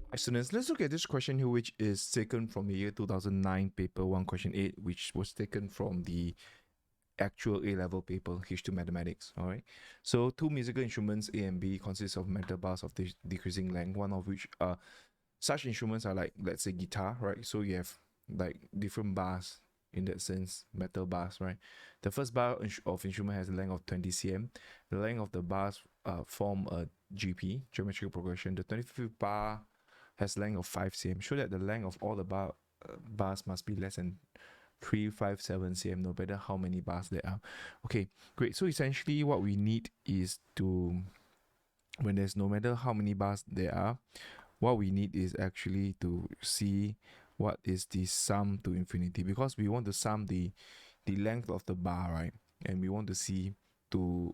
Hi students, let's look at this question here, which is taken from the year 2009 paper 1 question 8, which was taken from the actual A-level paper, H2 Mathematics. All right. So two musical instruments A and B consist of metal bars of decreasing length, one of which such instruments are like, let's say, guitar, right? So you have like different bars in that sense, metal bars, right? The first bar of instrument has a length of 20 cm. The length of the bars form a GP, geometrical progression. The 25th bar has length of 5 cm. Show that the length of all the bars must be less than 357 cm, no matter how many bars there are. Okay, great. So essentially what we need is to, when there's no matter how many bars there are, what we need is actually to see what is the sum to infinity, because we want to sum the length of the bar, right? And we want to see to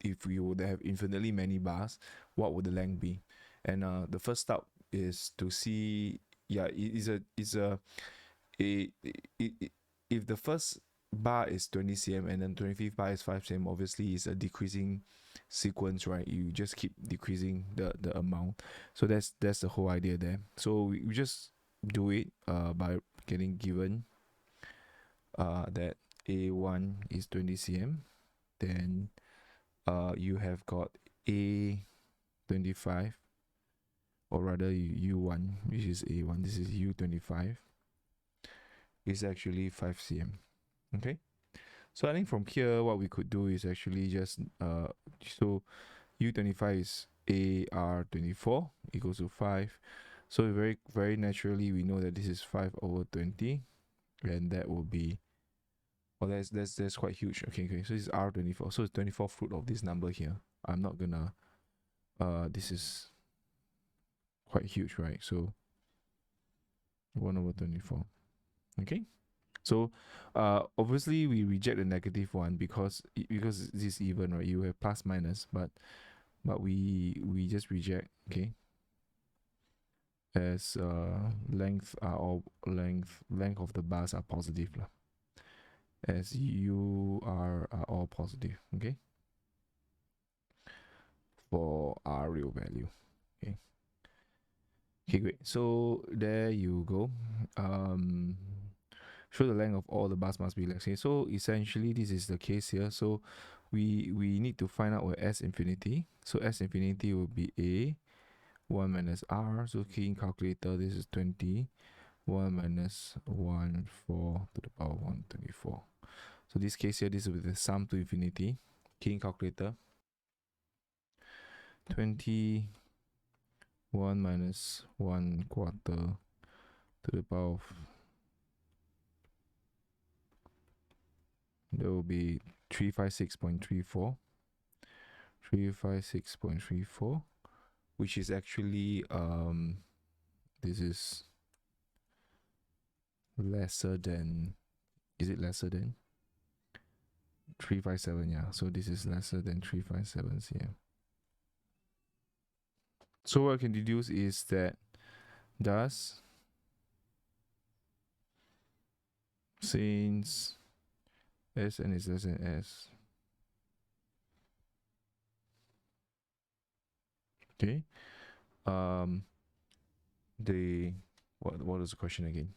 if we would have infinitely many bars, what would the length be? And the first step is to see, yeah, it, if the first bar is 20 cm and then 25th bar is 5 cm, obviously it's a decreasing sequence, right? You just keep decreasing the amount. So that's the whole idea there. So we just do it by getting given that A1 is 20 cm, then you have got A25, or rather U1, which is A1, this is U25, is actually 5 cm. Okay, so I think from here what we could do is actually just so U25 is AR24 equals to 5. So very naturally we know that this is 5 over 20, and that will be, oh, that's quite huge. Okay, so this is R24, so it's 24th root of this number here. I'm not gonna this is quite huge, right? So 1 over 24. Okay, so obviously we reject the negative one because this is even, right? You have plus minus, but we just reject, okay, as length are all length of the bars are positive lah, as U are all positive, okay, for R real value. Okay, great. So there you go. Show the length of all the bars must be less. Okay, so essentially this is the case here. So we need to find out where S infinity. So S infinity will be A 1 minus R. So key in calculator, this is 20. 1 minus 1 4 to the power 124. So this case here, this will be the sum to infinity. Key in calculator. 20 1 minus 1 quarter to the power of, there will be 356.34, 356.34, which is actually this is lesser than, is it lesser than 357? Yeah, so this is lesser than 357 cm. So what I can deduce is that thus, since Sn is less than S, okay, the what is the question again?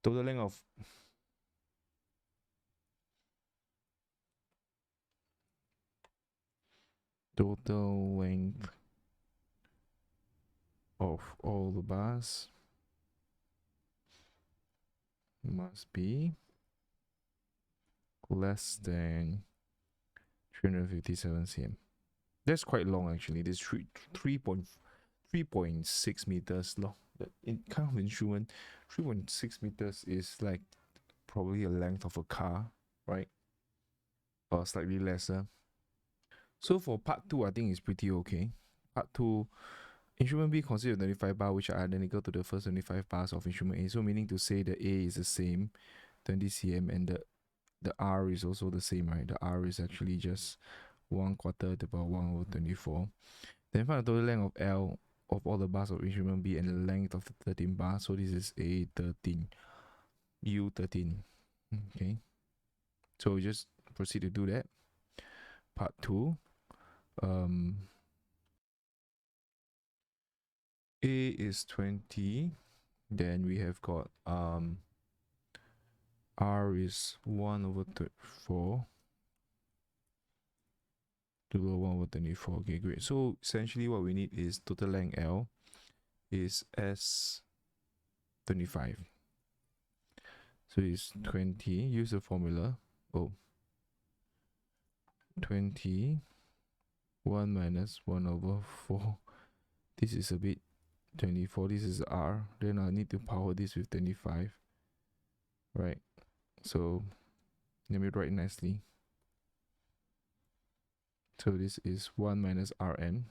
Total length of all the bars must be less than 357 cm. That's quite long actually. This 3.6 meters long. In kind of instrument, 3.6 meters is like probably a length of a car, right? Or slightly lesser. So for part 2, I think it's pretty okay. Part 2, instrument B consists of 25 bars which are identical to the first 25 bars of instrument A. So meaning to say the A is the same, 20 cm, and the R is also the same, right? The R is actually just 1 quarter to the power 1 over 24. Then find the total length of L of all the bars of instrument B and the length of the 13 bars. So this is A13, U13. Okay. So we just proceed to do that. Part 2. A is 20. Then we have got R is 1 over 4 to the 1 over 24. Okay, great. So essentially what we need is total length L is S25. So it's 20. Use the formula. Oh, 20. 1 minus 1 over 4. This is a bit 24. This is R. Then I need to power this with 25. Right. So let me write nicely. So this is 1 minus Rn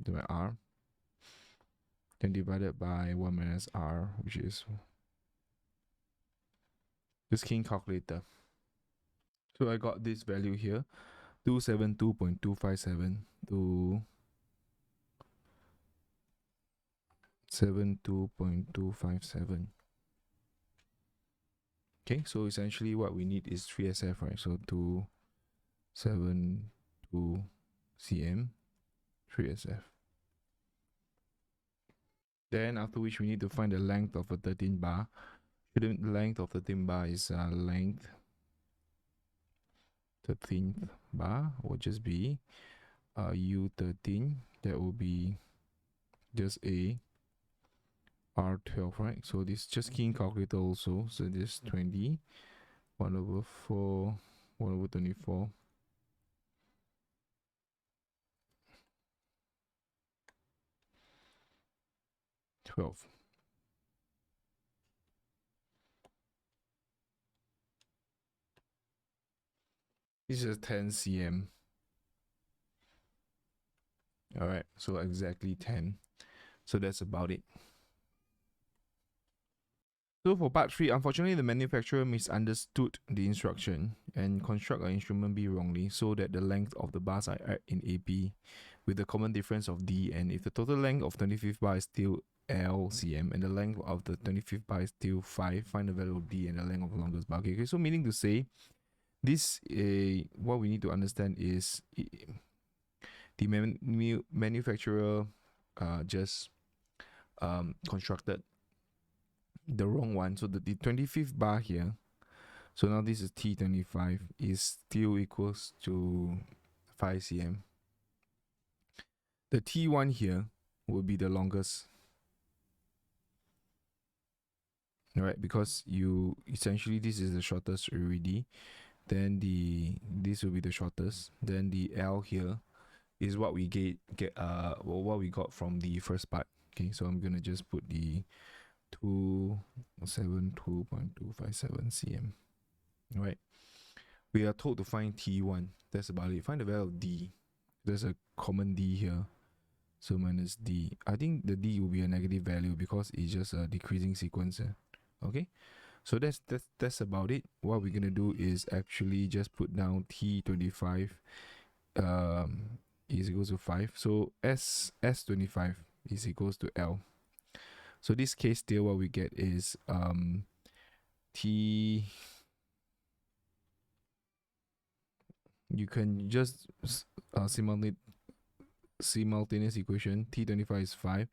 divided by R. Then divided by 1 minus R, which is just key in calculator. So I got this value here, 272.257 to 72.257. Okay, so essentially what we need is 3SF, right? So 272 cm, 3SF. Then after which we need to find the length of a 13 bar. The length of 13 bar is length 13th bar will just be U13. That will be just a R12, right? So this just key in calculator also. So this 20, 1 over 4, 1 over 24. 12. This is 10 cm. All right, so exactly 10. So that's about it. So for part 3, unfortunately the manufacturer misunderstood the instruction and construct an instrument B wrongly, so that the length of the bars are in AP with the common difference of D, and if the total length of 25th bar is still L cm and the length of the 25th bar is still 5, find the value of D and the length of the longest bar. Okay, so meaning to say, this what we need to understand is the manufacturer just constructed the wrong one. So the 25th bar here, so now this is T25, is still equals to 5 cm. The T1 here will be the longest, right? Because you essentially, this is the shortest already. Then this will be the shortest. Then the L here is what we what we got from the first part. Okay, so I'm gonna just put the 272.257 cm. Right. We are told to find T1. That's about it. Find the value of D. There's a common D here. So minus D. I think the D will be a negative value because it's just a decreasing sequence. Okay. So that's about it. What we're gonna do is actually just put down T25 is equals to 5. So S25 is equals to L. So this case still what we get is T. You can just simultaneous equation. T25 is 5,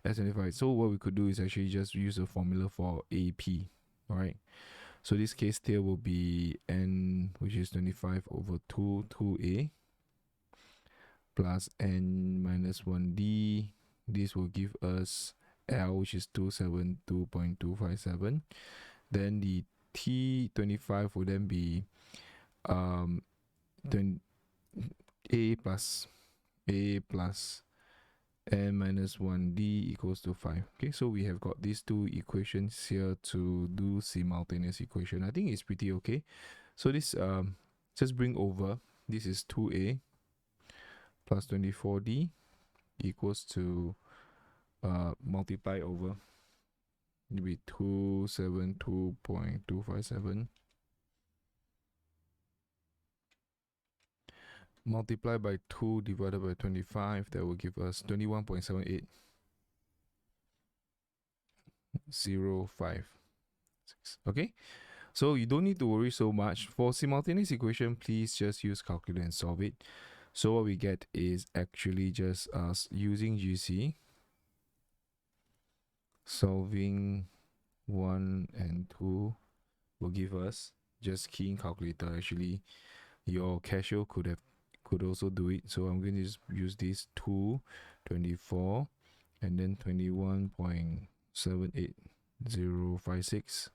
S25. So what we could do is actually just use a formula for AP. All right. So this case here will be N, which is 25 over 2A plus N minus 1D. This will give us L, which is 272.257. Then the T25 will then be then A plus N minus 1D equals to 5. Okay, so we have got these two equations here to do simultaneous equation. I think it's pretty okay. So this just bring over, this is 2A plus 24D equals to multiply over, it'll be 272.257 multiply by 2 divided by 25. That will give us 21.7805. Okay, so you don't need to worry so much. For simultaneous equation, please just use calculator and solve it. So what we get is actually just us using GC. solving 1 and 2 will give us, just key in calculator. Actually, your cashier could also do it. So I'm going to just use this 2, 24, and then 21.78056,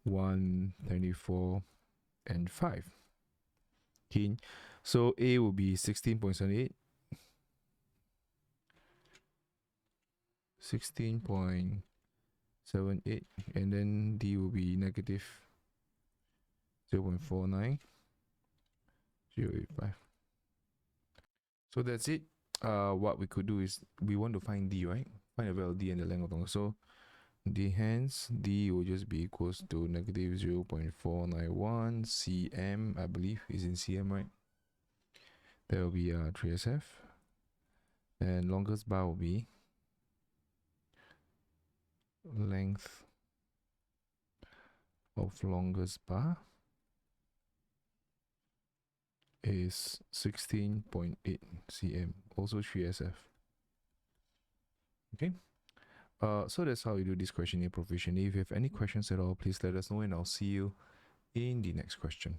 124 and 5. Key. So A will be 16.78, 16.78, and then D will be negative 0.49, 0.85. So that's it. What we could do is we want to find D, right? Find the value of D and the length of the longer. So D hence D will just be equals to negative 0.491 cm, I believe is in cm, right? There will be 3SF, and longest bar will be length of longest bar is 16.8 cm, also 3SF. Okay. So that's how you do this question in Proficiently. If you have any questions at all, please let us know, and I'll see you in the next question.